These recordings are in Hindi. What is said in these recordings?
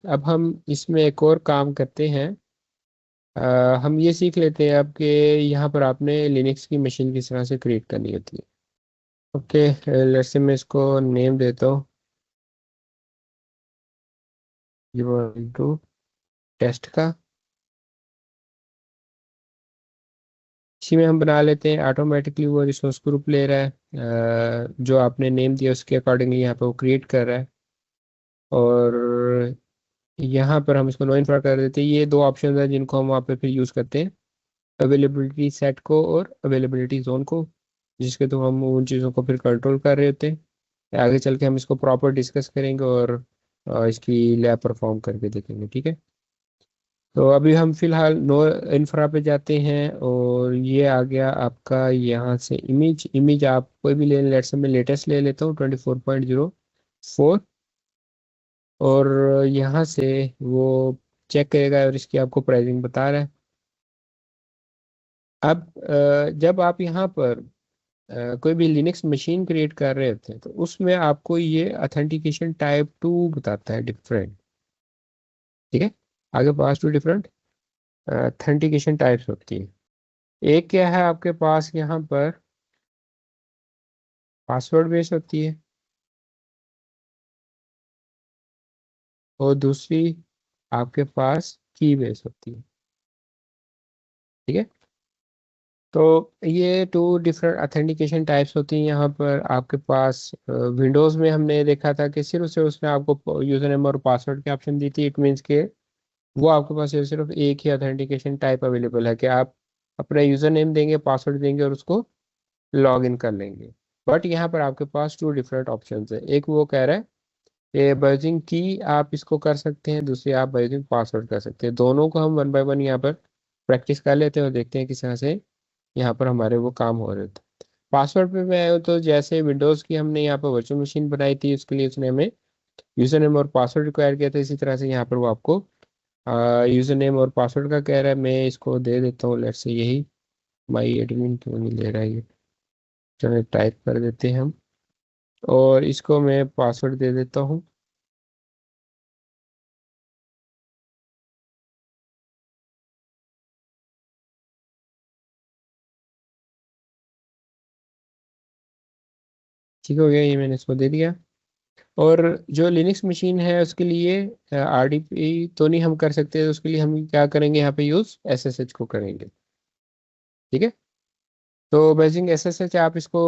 अब हम इसमें एक और काम करते हैं। हम ये सीख लेते हैं अब कि यहाँ पर आपने लिनक्स की मशीन किस तरह से क्रिएट करनी होती है। ओके, लेट्स से मैं इसको नेम देता हूँ टू टेस्ट का। इसी में हम बना लेते हैं ऑटोमेटिकली वो रिसोर्स ग्रुप ले रहा है, जो आपने नेम दिया उसके अकॉर्डिंगली यहाँ पे वो क्रिएट कर रहा है। और यहाँ पर हम इसको नो इन्फॉर कर देते हैं। ये दो ऑप्शन हैं जिनको हम वहाँ पे फिर यूज़ करते हैं, अवेलेबिलिटी सेट को और अवेलेबिलिटी जोन को, जिसके थ्रू हम उन चीज़ों को फिर कंट्रोल कर रहे होते हैं। आगे चल के हम इसको प्रॉपर डिस्कस करेंगे और इसकी लैब परफॉर्म करके देखेंगे, ठीक है। तो अभी हम फिलहाल नो इन्फ्रा पे जाते हैं और ये आ गया आपका यहाँ से इमेज आप कोई भी ले, लेट्स से मैं लेटेस्ट ले लेता हूँ 24.04। और यहाँ से वो चेक करेगा और इसकी आपको प्राइसिंग बता रहा है। अब जब आप यहाँ पर कोई भी लिनक्स मशीन क्रिएट कर रहे होते हैं तो उसमें आपको ये ऑथेंटिकेशन टाइप 2 बताता है डिफरेंट, ठीक है। आगे पास टू डिफरेंट ऑथेंटिकेशन टाइप्स होती है। एक क्या है आपके पास यहाँ पर पासवर्ड बेस होती है, और दूसरी आपके पास की बेस होती है, ठीक है। तो ये टू डिफरेंट ऑथेंटिकेशन टाइप्स होती हैं यहाँ पर आपके पास। विंडोज़ में हमने देखा था कि सिर्फ से उसने आपको यूज़र नेम और पासवर्ड की ऑप्शन दी थी। इट मीन्स के वो आपके पास सिर्फ एक ही ऑथेंटिकेशन टाइप अवेलेबल है कि आप अपना यूज़र नेम देंगे, पासवर्ड देंगे और उसको लॉग इन कर लेंगे। बट यहाँ पर आपके पास टू डिफरेंट ऑप्शन है। एक वो कह रहा है कि बाय की आप इसको कर सकते हैं, दूसरी आप बाय पासवर्ड कर सकते हैं। दोनों को हम वन बाय वन यहाँ पर प्रैक्टिस कर लेते हैं और देखते हैं किस तरह से यहाँ पर हमारे वो काम हो रहे थे। पासवर्ड पे मैं आया तो जैसे विंडोज़ की हमने यहाँ पर वर्चुअल मशीन बनाई थी, उसके लिए उसने हमें यूज़र नेम और पासवर्ड रिक्वायर किया था। इसी तरह से यहाँ पर वो आपको यूज़र नेम और पासवर्ड का कह रहा है। मैं इसको दे देता हूँ, लेट्स से यही माई एडमिन क्यों नहीं ले रहा है ये। चलो टाइप कर देते हैं हम, और इसको मैं पासवर्ड दे देता हूँ। ठीक हो गया, ये मैंने इसको दे दिया। और जो लिनक्स मशीन है उसके लिए आरडीपी तो नहीं हम कर सकते, तो उसके लिए हम क्या करेंगे, यहाँ पे यूज़ एसएसएच को करेंगे, ठीक है। तो बेसिक एसएसएच आप इसको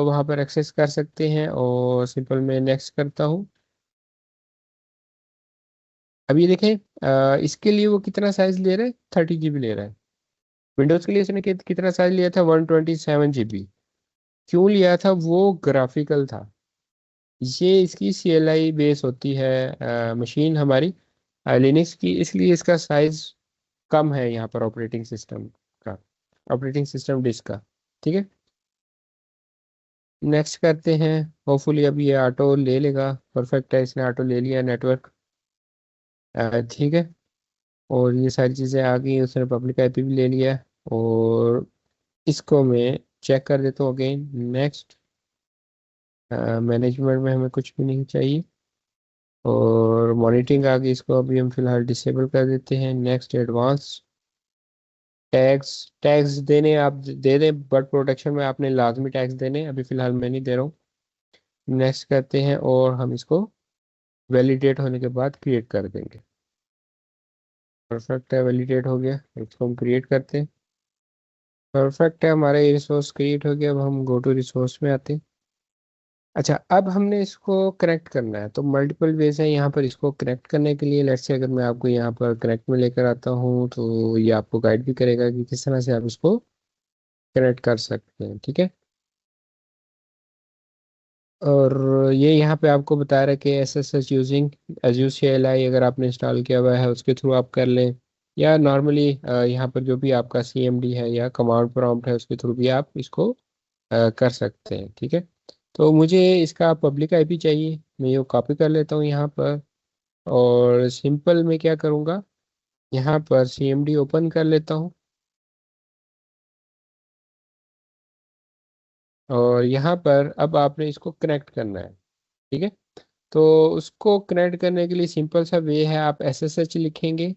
वहाँ पर एक्सेस कर सकते हैं, और सिंपल मैं नेक्स्ट करता हूँ। अब ये देखें, इसके लिए वो कितना साइज ले रहा है, 30 GB ले रहा है। विंडोज़ के लिए इसने कितना साइज लिया था, 127 GB। क्यों लिया था, वो ग्राफिकल था। ये इसकी CLI बेस होती है मशीन हमारी लिनक्स की, इसलिए इसका साइज कम है यहाँ पर ऑपरेटिंग सिस्टम का, ऑपरेटिंग सिस्टम डिस्क का, ठीक है। नेक्स्ट करते हैं। होपफुली अब ये ऑटो ले लेगा। परफेक्ट है, इसने ऑटो ले लिया नेटवर्क, ठीक है। और ये सारी चीज़ें आ गई, उसने पब्लिक आईपी भी ले लिया। और इसको मैं चेक कर देता हूँ अगेन, नेक्स्ट। मैनेजमेंट में हमें कुछ भी नहीं चाहिए, और मॉनिटरिंग आ गई, इसको अभी हम फिलहाल डिसेबल कर देते हैं। नेक्स्ट एडवांस टैग्स, टैग्स देने आप दे दें, बट प्रोटेक्शन में आपने लाजमी टैग्स देने, अभी फिलहाल मैं नहीं दे रहा हूँ। नेक्स्ट करते हैं और हम इसको वैलिडेट होने के बाद क्रिएट कर देंगे। परफेक्ट है, वैलिडेट हो गया। इसको हम क्रिएट करते हैं। परफेक्ट है, हमारा ये रिसोर्स क्रिएट हो गया। अब हम गो टू रिसोर्स में आते हैं। अच्छा, अब हमने इसको कनेक्ट करना है, तो मल्टीपल वेज है यहाँ पर इसको कनेक्ट करने के लिए। लेट्स से अगर मैं आपको यहाँ पर कनेक्ट में लेकर आता हूँ तो ये आपको गाइड भी करेगा कि किस तरह से आप इसको कनेक्ट कर सकते हैं, ठीक है। और ये यहाँ पे आपको बता रहा है कि S S H using Azure CLI अगर आपने इंस्टॉल किया हुआ है उसके थ्रू आप कर लें, या नॉर्मली यहाँ पर जो भी आपका CMD है या कमांड प्रॉम्प्ट है उसके थ्रू भी आप इसको कर सकते हैं, ठीक है। तो मुझे इसका पब्लिक आईपी चाहिए, मैं ये कॉपी कर लेता हूँ यहाँ पर। और सिंपल मैं क्या करूँगा, यहाँ पर CMD ओपन कर लेता हूँ, और यहाँ पर अब आपने इसको कनेक्ट करना है, ठीक है। तो उसको कनेक्ट करने के लिए सिंपल सा वे है, आप SSH लिखेंगे।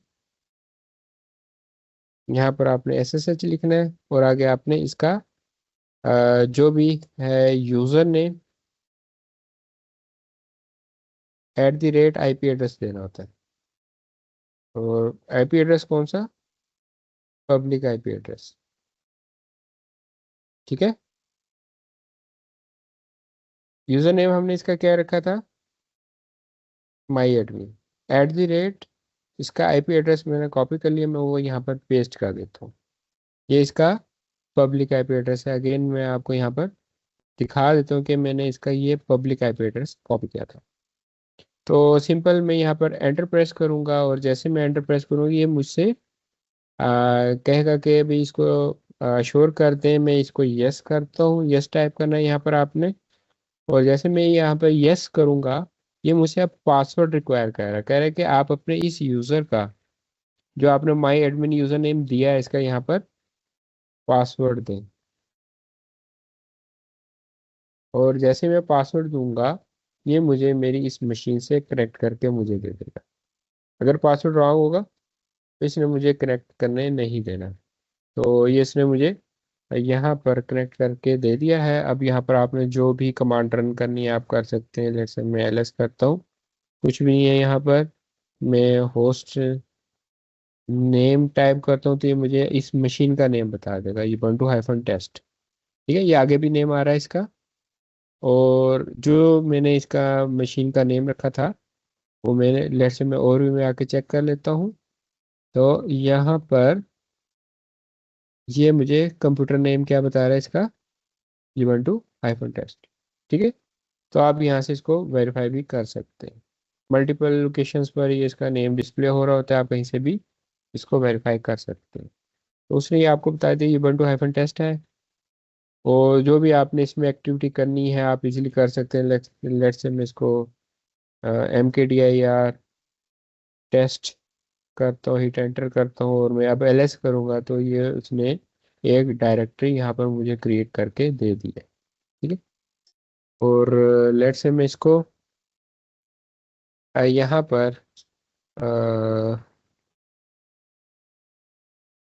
यहाँ पर आपने SSH लिखना है और आगे आपने इसका जो भी है यूजर नेम @IP एड्रेस देना होता है। और IP एड्रेस कौन सा? Public IP address. ठीक है। यूजर नेम हमने इसका क्या रखा था? माई एडमिन। इसका IP एड्रेस मैंने कॉपी कर लिया, मैं वो यहाँ पर पेस्ट कर देता हूँ। ये इसका पब्लिक IP एड्रेस है। अगेन मैं आपको यहाँ पर दिखा देता हूँ कि मैंने इसका ये पब्लिक IP एड्रेस कॉपी किया था। तो सिंपल मैं यहाँ पर एंटर प्रेस करूँगा और जैसे मैं एंटर प्रेस करूँगा ये मुझसे कहेगा कि भाई इसको श्योर कर दें। मैं इसको यस करता हूँ, यस टाइप करना है यहाँ पर आपने। और जैसे मैं यहाँ पर यस करूँगा ये मुझसे अब पासवर्ड रिक्वायर कह रहा है कि आप अपने इस यूज़र का जो आपने माई एडमिन यूज़र नेम दिया है इसका यहाँ पर पासवर्ड दें। और जैसे मैं पासवर्ड दूंगा ये मुझे मेरी इस मशीन से कनेक्ट करके मुझे दे देगा। अगर पासवर्ड रॉन्ग होगा तो इसने मुझे कनेक्ट करने नहीं देना। तो ये इसने मुझे यहाँ पर कनेक्ट करके दे दिया है। अब यहाँ पर आपने जो भी कमांड रन करनी है आप कर सकते हैं। जैसे मैं LS करता हूँ, कुछ भी नहीं है यहाँ पर। मैं होस्ट नेम टाइप करता हूँ तो ये मुझे इस मशीन का नेम बता देगा, ubuntu-test। ठीक है, ये आगे भी नेम आ रहा है इसका। और जो मैंने इसका मशीन का नेम रखा था वो मैंने लेट से मैं और भी में आके चेक कर लेता हूँ। तो यहाँ पर ये मुझे कंप्यूटर नेम क्या बता रहा है इसका, ubuntu-test। ठीक है। तो आप यहाँ से इसको वेरीफाई भी कर सकते हैं। मल्टीपल लोकेशंस पर ये इसका नेम डिस्प्ले हो रहा होता है, आप कहीं से भी इसको वेरीफाई कर सकते हैं। तो उसने ये आपको बता दिया ubuntu-test है। और जो भी आपने इसमें एक्टिविटी करनी है आप इजीली कर सकते हैं। लेट से मैं इसको mkdir टेस्ट करता हूँ, हिट एंटर करता हूँ और मैं अब LS करूँगा तो ये उसने एक डायरेक्टरी यहाँ पर मुझे क्रिएट करके दे दी है। ठीक है। और लेट से मैं इसको यहाँ पर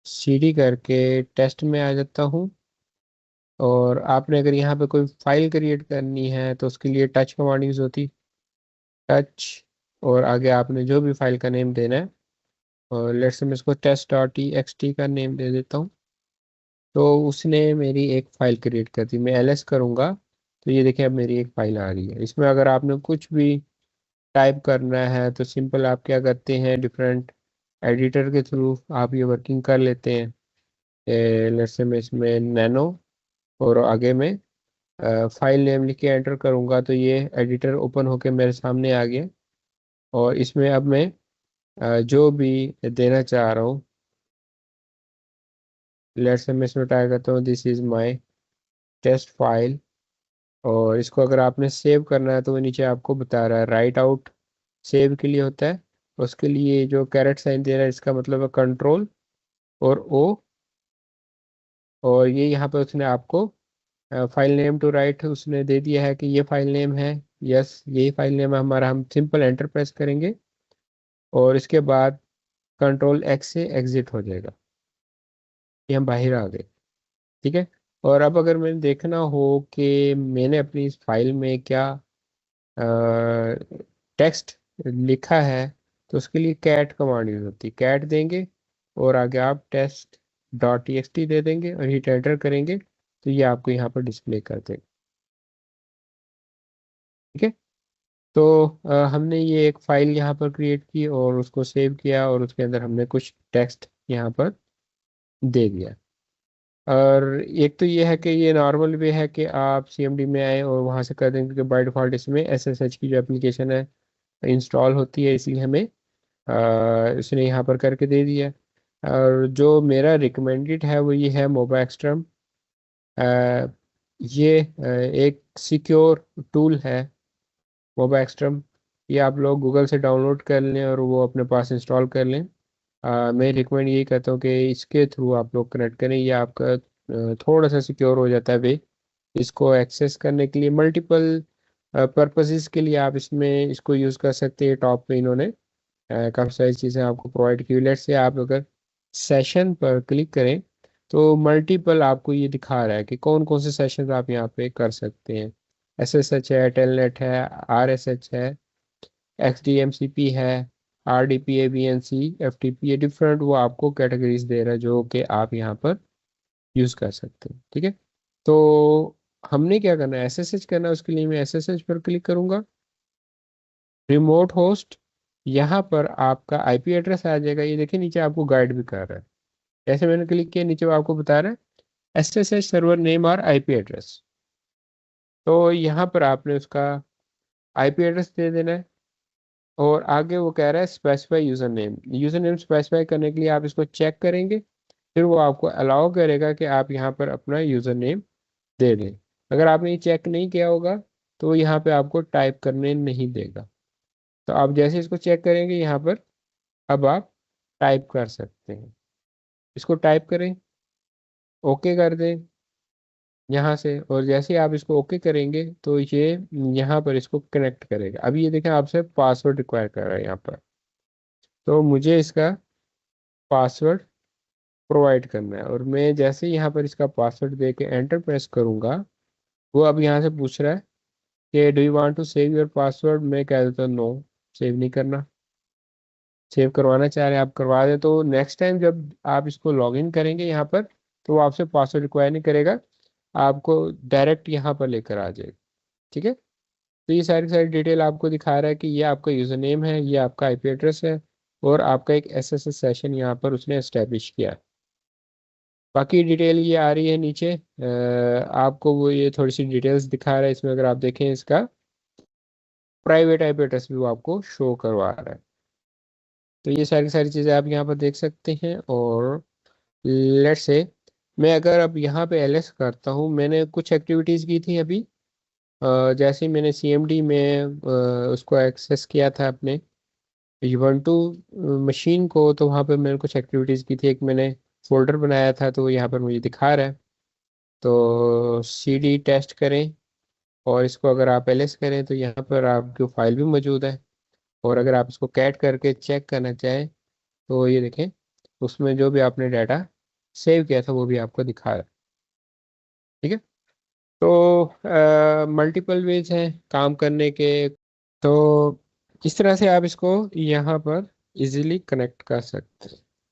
CD करके टेस्ट में आ जाता हूँ। और आपने अगर यहाँ पे कोई फाइल क्रिएट करनी है तो उसके लिए टच कमांड यूज होती। टच और आगे आपने जो भी फाइल का नेम देना है, और लेट्स से मैं इसको test.txt का नेम दे देता हूँ। तो उसने मेरी एक फाइल क्रिएट कर दी। मैं LS करूँगा तो ये देखिए अब मेरी एक फाइल आ रही है। इसमें अगर आपने कुछ भी टाइप करना है तो सिंपल आप क्या करते हैं, डिफरेंट एडिटर के थ्रू आप ये वर्किंग कर लेते हैं। लेट्स से मैं इसमें नैनो और आगे में फाइल नेम लिख के एंटर करूँगा तो ये एडिटर ओपन होके मेरे सामने आ गया। और इसमें अब मैं जो भी देना चाह रहा हूँ, लेट्स से मैं इसमें टाइप करता हूँ this is my test file. और इसको अगर आपने सेव करना है तो वो नीचे आपको बता रहा है राइट आउट सेव के लिए होता है। उसके लिए जो कैरेट साइन दे रहा है इसका मतलब है कंट्रोल और O। और ये यहाँ पे उसने आपको फाइल नेम टू राइट उसने दे दिया है कि ये फाइल नेम है। यस, यही फाइल नेम है हमारा। हम सिंपल एंटर प्रेस करेंगे और इसके बाद कंट्रोल X से एग्जिट हो जाएगा। ये हम बाहर आ गए। ठीक है। और अब अगर मैंने देखना हो कि मैंने अपनी इस फाइल में क्या टेक्स्ट लिखा है तो उसके लिए कैट कमांड यूज होती है। कैट देंगे और आगे आप test.txt दे देंगे और हिट एंटर करेंगे तो ये आपको यहाँ पर डिस्प्ले कर देगा। ठीक है। तो हमने ये एक फाइल यहाँ पर क्रिएट की और उसको सेव किया और उसके अंदर हमने कुछ टेक्स्ट यहाँ पर दे दिया। और एक तो ये है कि ये नॉर्मल वे है कि आप CMD में आए और वहाँ से कर दें, क्योंकि बाय डिफ़ॉल्ट इसमें SSH की जो एप्लीकेशन है इंस्टॉल होती है, इसलिए हमें इसने यहाँ पर करके दे दिया। और जो मेरा रिकमेंडेड है वो ये है मोबा एक्सट्रम। ये एक सिक्योर टूल है मोबा एक्सट्रम। ये आप लोग गूगल से डाउनलोड कर लें और वो अपने पास इंस्टॉल कर लें। मैं रिकमेंड यही करता हूँ कि इसके थ्रू आप लोग कनेक्ट करें। ये आपका थोड़ा सा सिक्योर हो जाता है वे। इसको एक्सेस करने के लिए मल्टीपल पर्पसेस के लिए आप इसमें इसको यूज़ कर सकते हैं। टॉप पे इन्होंने काफ़ी सारी चीज़ें आपको प्रोवाइड की। लेट्स से आप अगर सेशन पर क्लिक करें तो मल्टीपल आपको ये दिखा रहा है कि कौन कौन से सेशन आप यहाँ पे कर सकते हैं। SSH है, टेलनेट है, RSH है, XDMCP है, RDP, ABNC, FTP, ये डिफरेंट वो आपको कैटेगरीज दे रहा है जो कि आप यहाँ पर यूज़ कर सकते हैं। ठीक है, तो हमने क्या करना है, SSH करना है। उसके लिए मैं SSH पर क्लिक करूंगा। रिमोट होस्ट, यहाँ पर आपका IP एड्रेस आ जाएगा। ये देखिए नीचे आपको गाइड भी कर रहा है। जैसे मैंने क्लिक किया नीचे वो आपको बता रहा है SSH सर्वर नेम और IP एड्रेस। तो यहाँ पर आपने उसका IP एड्रेस दे देना है। और आगे वो कह रहा है specify user name. User name specify करने के लिए आप इसको चेक करेंगे, फिर वो आपको अलाउ करेगा कि आप यहाँ पर अपना यूज़र नेम दे दें। अगर आपने ये चेक नहीं किया होगा तो यहाँ पे आपको टाइप करने नहीं देगा। तो आप जैसे इसको चेक करेंगे यहाँ पर अब आप टाइप कर सकते हैं। इसको टाइप करें, ओके कर दें यहाँ से। और जैसे आप इसको ओके करेंगे तो ये यहाँ पर इसको कनेक्ट करेगा। अभी ये देखें आपसे पासवर्ड रिक्वायर कर रहा है यहाँ पर, तो मुझे इसका पासवर्ड प्रोवाइड करना है। और मैं जैसे ही यहाँ पर इसका पासवर्ड दे के एंटर प्रेस करूँगा, वो अब यहाँ से पूछ रहा है कि do you want to save your password. मैं कह देता हूँ नो, सेव नहीं करना। सेव करवाना चाह रहे हैं आप करवा दें। तो नेक्स्ट टाइम जब आप इसको लॉग इन करेंगे यहाँ पर तो वो आपसे पासवर्ड रिक्वायर नहीं करेगा, आपको डायरेक्ट यहाँ पर लेकर आ जाएगा। ठीक है, तो ये सारी सारी डिटेल आपको दिखा रहा है कि ये आपका यूज़र नेम है, ये आपका IP एड्रेस है, और आपका एक SSH सेशन यहाँ पर उसने एस्टेब्लिश किया है। बाकी डिटेल ये आ रही है नीचे। आपको वो ये थोड़ी सी डिटेल्स दिखा रहा है इसमें। अगर आप देखें इसका प्राइवेट IP एड्रेस भी वो आपको शो करवा रहा है। तो ये सारी सारी चीज़ें आप यहाँ पर देख सकते हैं। और लेट्स से मैं अगर अब यहाँ पे LS करता हूँ, मैंने कुछ एक्टिविटीज़ की थी अभी। जैसे मैंने CMD में उसको एक्सेस किया था अपने Ubuntu मशीन को, तो वहाँ पे मैंने कुछ एक्टिविटीज़ की थी। एक मैंने फोल्डर बनाया था तो यहाँ पर मुझे दिखा रहा है। तो CD टेस्ट करें, और इसको अगर आप LS करें तो यहाँ पर आपकी फाइल भी मौजूद है। और अगर आप इसको कैट करके चेक करना चाहें तो ये देखें उसमें जो भी आपने डाटा सेव किया था वो भी आपको दिखा रहा है। ठीक है, तो मल्टीपल वेज हैं काम करने के। तो इस तरह से आप इसको यहाँ पर इजीली कनेक्ट कर सकते हैं।